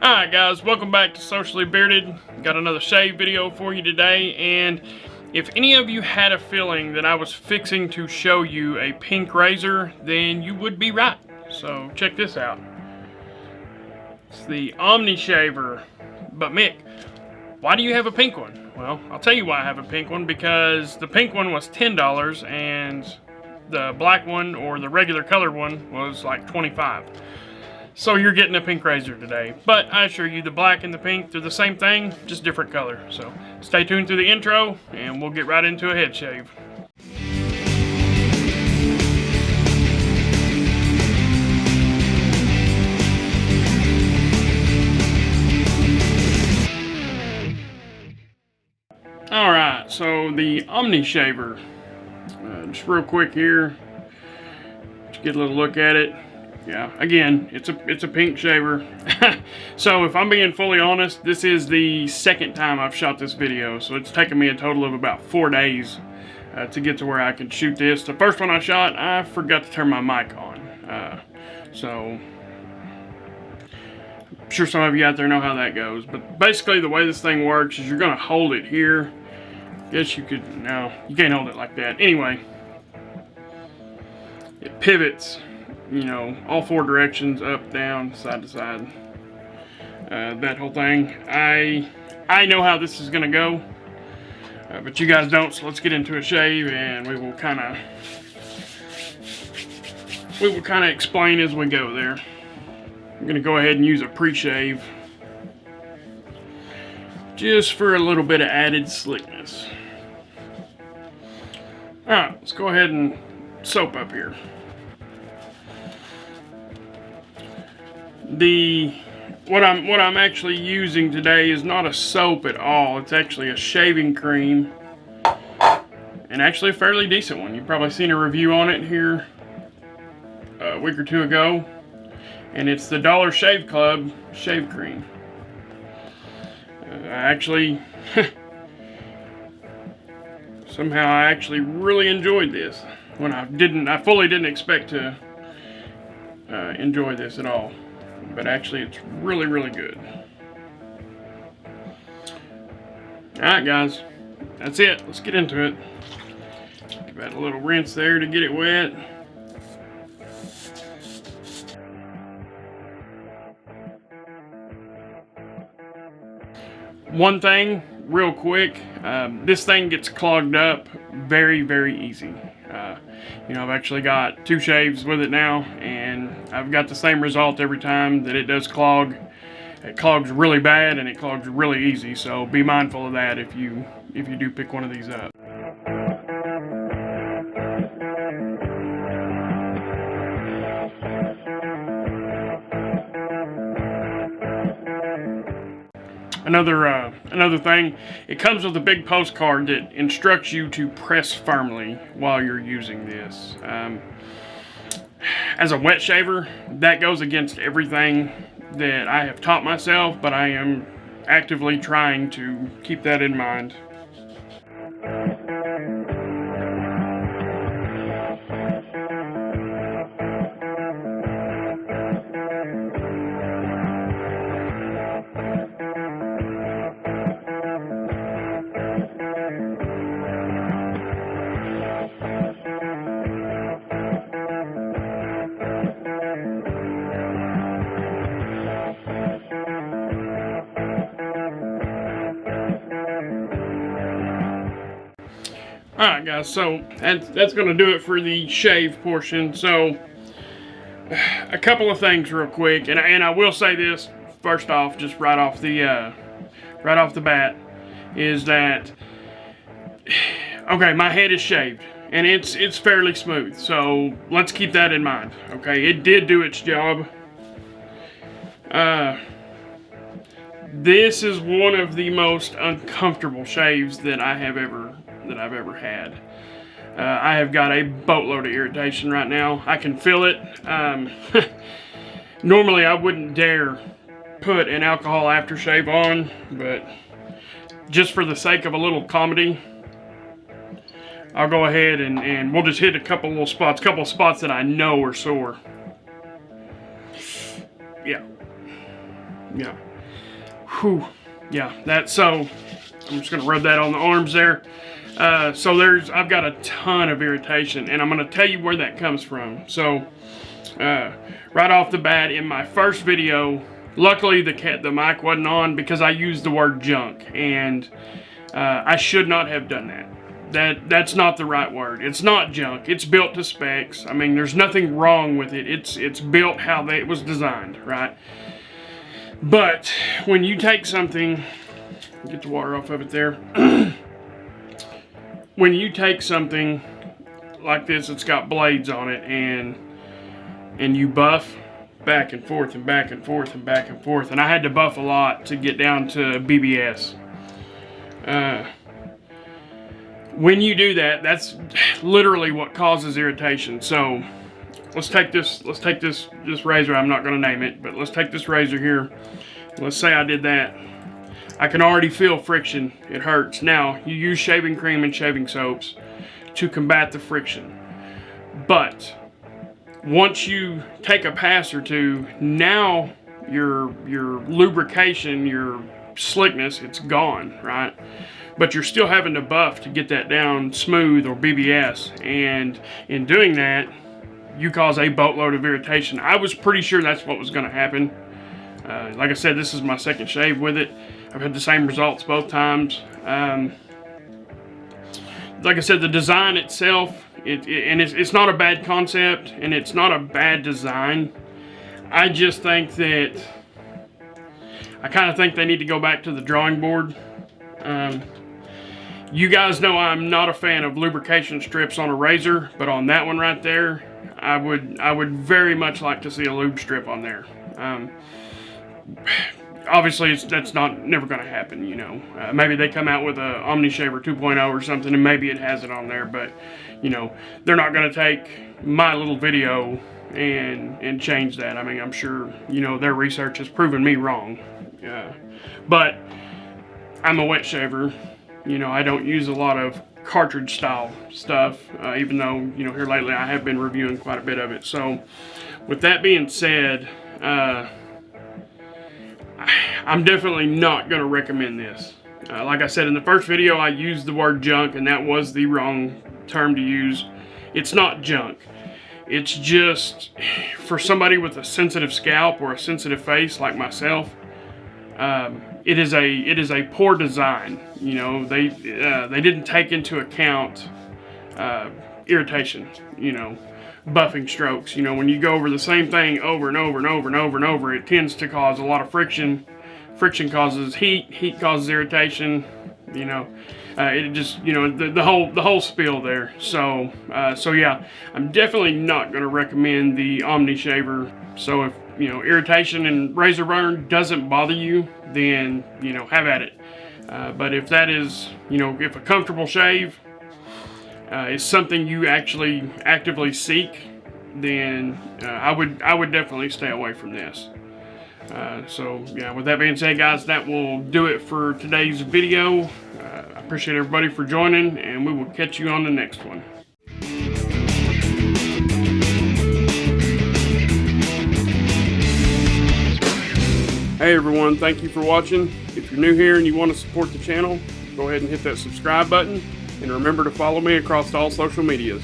Alright guys, welcome back to Socially Bearded. Got another shave video for you today, and if any of you had a feeling that I was fixing to show you a pink razor, then you would be right. So check this out. It's the OMNI shaver. But Mick, why do you have a pink one? Well, I'll tell you why I have a pink one, because the pink one was $10 and the black one, or the regular colored one, was like $25. So you're getting a pink razor today. But I assure you, the black and the pink, they're the same thing, just different color. So stay tuned through the intro, and we'll get right into a head shave. Alright, so the OMNI shaver. Just real quick here, just get a little look at it. Yeah, again, it's a pink shaver. So if I'm being fully honest, this is the second time I've shot this video, so it's taken me a total of about 4 days to get to where I can shoot this. The first one I shot, I forgot to turn my mic on. So I'm sure some of you out there know how that goes. But basically the way this thing works is you're gonna hold it here. Guess you could, no, you can't hold it like that. Anyway, it pivots, you know, all 4 directions, up, down, side to side, that whole thing. I know how this is gonna go, but you guys don't, so let's get into a shave, and we will kind of explain as we go there. I'm gonna go ahead and use a pre-shave, just for a little bit of added slickness. Alright, let's go ahead and soap up here. What I'm actually using today is not a soap at all. It's actually a shaving cream, and actually a fairly decent one. You've probably seen a review on it here a week or two ago, and it's the Dollar Shave Club shave cream. Somehow I actually really enjoyed this when I fully didn't expect to enjoy this at all. But actually it's really, really good. Alright guys, that's it. Let's get into it. Give that a little rinse there to get it wet. One thing, real quick, this thing gets clogged up very, very easy. You know, I've actually got 2 shaves with it now, and I've got the same result every time that it does clog. It clogs really bad, and it clogs really easy, so be mindful of that if you do pick one of these up. Another thing, it comes with a big postcard that instructs you to press firmly while you're using this. As a wet shaver, that goes against everything that I have taught myself, but I am actively trying to keep that in mind. Alright guys, so that's going to do it for the shave portion. So a couple of things real quick, and I will say this first off, just right off the bat, is that, okay, my head is shaved and it's fairly smooth, so let's keep that in mind. Okay, it did do its job. This is one of the most uncomfortable shaves that I've ever had. I have got a boatload of irritation right now. I can feel it. Normally I wouldn't dare put an alcohol aftershave on, but just for the sake of a little comedy, I'll go ahead and we'll just hit a couple of spots that I know are sore. Yeah. Whew. Yeah, so I'm just gonna rub that on the arms there. So I've got a ton of irritation, and I'm gonna tell you where that comes from. So right off the bat, in my first video, luckily the mic wasn't on because I used the word junk, and I should not have done that. That's not the right word. It's not junk. It's built to specs. I mean, there's nothing wrong with it. It's built how it was designed, right? But when you take something, get the water off of it there. When you take something like this, it's got blades on it, and you buff back and forth and back and forth and back and forth, and I had to buff a lot to get down to BBS. When you do that, that's literally what causes irritation. So let's take this razor. I'm not going to name it, but let's take this razor here. Let's say I did that. I can already feel friction. It hurts. Now, you use shaving cream and shaving soaps to combat the friction. But once you take a pass or two, now your lubrication, your slickness, it's gone, right? But you're still having to buff to get that down smooth or BBS. And in doing that, you cause a boatload of irritation. I was pretty sure that's what was going to happen. Like I said, this is my second shave with it. I've had the same results both times. Like I said, the design itself, it's not a bad concept, and it's not a bad design. I just think that, I kind of think they need to go back to the drawing board. You guys know I'm not a fan of lubrication strips on a razor, but on that one right there, I would very much like to see a lube strip on there. Obviously, that's never going to happen, you know. Maybe they come out with a OMNI Shaver 2.0 or something, and maybe it has it on there, but, you know, they're not going to take my little video and change that. I mean, I'm sure, you know, their research has proven me wrong. But I'm a wet shaver. You know, I don't use a lot of cartridge style stuff, even though, you know, here lately I have been reviewing quite a bit of it. So, with that being said, I'm definitely not going to recommend this. Like I said in the first video, I used the word junk, and that was the wrong term to use. It's not junk. It's just, for somebody with a sensitive scalp or a sensitive face like myself, it is a poor design. You know, they didn't take into account irritation, you know, buffing strokes. You know, when you go over the same thing over and over and over and over and over, it tends to cause a lot of friction. Friction causes heat. Heat causes irritation. You know, it just, you know, the whole spiel there. So yeah, I'm definitely not going to recommend the OMNI Shaver. So if, you know, irritation and razor burn doesn't bother you, then, you know, have at it. But if that is, you know, if a comfortable shave is something you actually actively seek, then I would definitely stay away from this. So yeah, with that being said, guys, that will do it for today's video. I appreciate everybody for joining, and we will catch you on the next one. Hey everyone, thank you for watching. If you're new here and you want to support the channel, go ahead and hit that subscribe button, and remember to follow me across all social medias.